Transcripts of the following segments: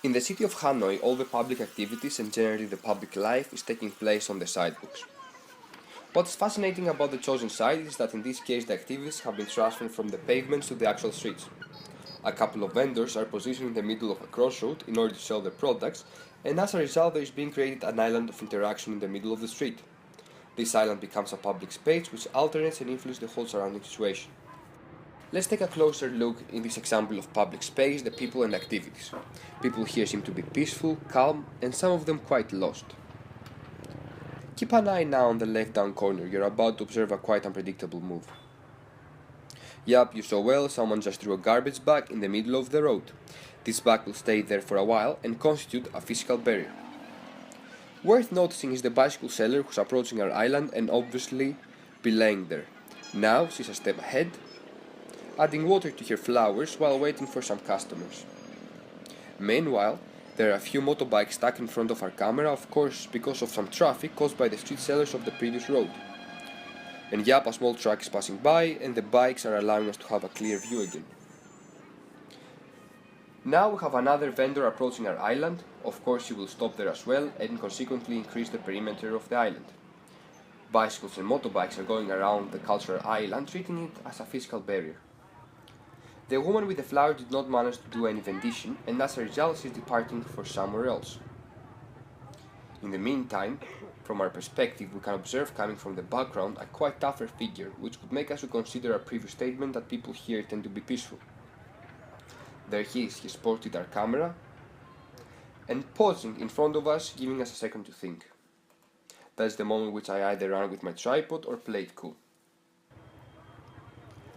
In the city of Hanoi, all the public activities and generally the public life is taking place on the sidewalks. What's fascinating about the chosen site is that in this case the activities have been transferred from the pavements to the actual streets. A couple of vendors are positioned in the middle of a crossroad in order to sell their products, and as a result there is being created an island of interaction in the middle of the street. This island becomes a public space which alternates and influences the whole surrounding situation. Let's take a closer look in this example of public space, the people and activities. People here seem to be peaceful, calm, and some of them quite lost. Keep an eye now on the left down corner, you're about to observe a quite unpredictable move. Yup, you saw well, someone just threw a garbage bag in the middle of the road. This bag will stay there for a while and constitute a physical barrier. Worth noticing is the bicycle seller who's approaching our island and obviously belaying there. Now she's a step ahead, adding water to her flowers while waiting for some customers. Meanwhile, there are a few motorbikes stuck in front of our camera, of course because of some traffic caused by the street sellers of the previous road. And yup, a small truck is passing by and the bikes are allowing us to have a clear view again. Now we have another vendor approaching our island. Of course he will stop there as well and consequently increase the perimeter of the island. Bicycles and motorbikes are going around the cultural island, treating it as a physical barrier. The woman with the flower did not manage to do any vendition, and as a result she is departing for somewhere else. In the meantime, from our perspective, we can observe coming from the background a quite tougher figure, which would make us reconsider our previous statement that people here tend to be peaceful. There he is, he spotted our camera, and pausing in front of us, giving us a second to think. That's the moment which I either ran with my tripod or played cool.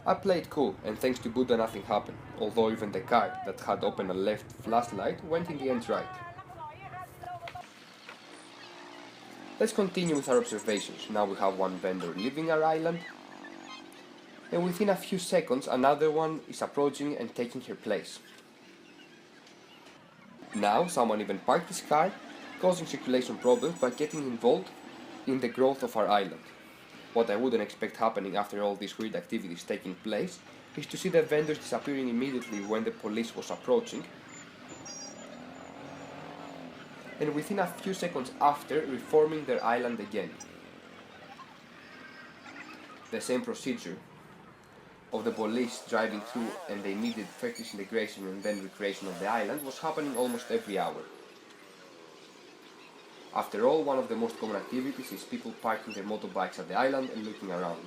I played cool, and thanks to Buddha nothing happened, although even the car that had opened a left flashlight went in the end right. Let's continue with our observations. Now we have one vendor leaving our island, and within a few seconds another one is approaching and taking her place. Now someone even parked his car, causing circulation problems by getting involved in the growth of our island. What I wouldn't expect happening after all these weird activities taking place is to see the vendors disappearing immediately when the police was approaching, and within a few seconds after reforming their island again. The same procedure of the police driving through and the immediate first disintegration and then recreation of the island was happening almost every hour. After all, one of the most common activities is people parking their motorbikes at the island and looking around.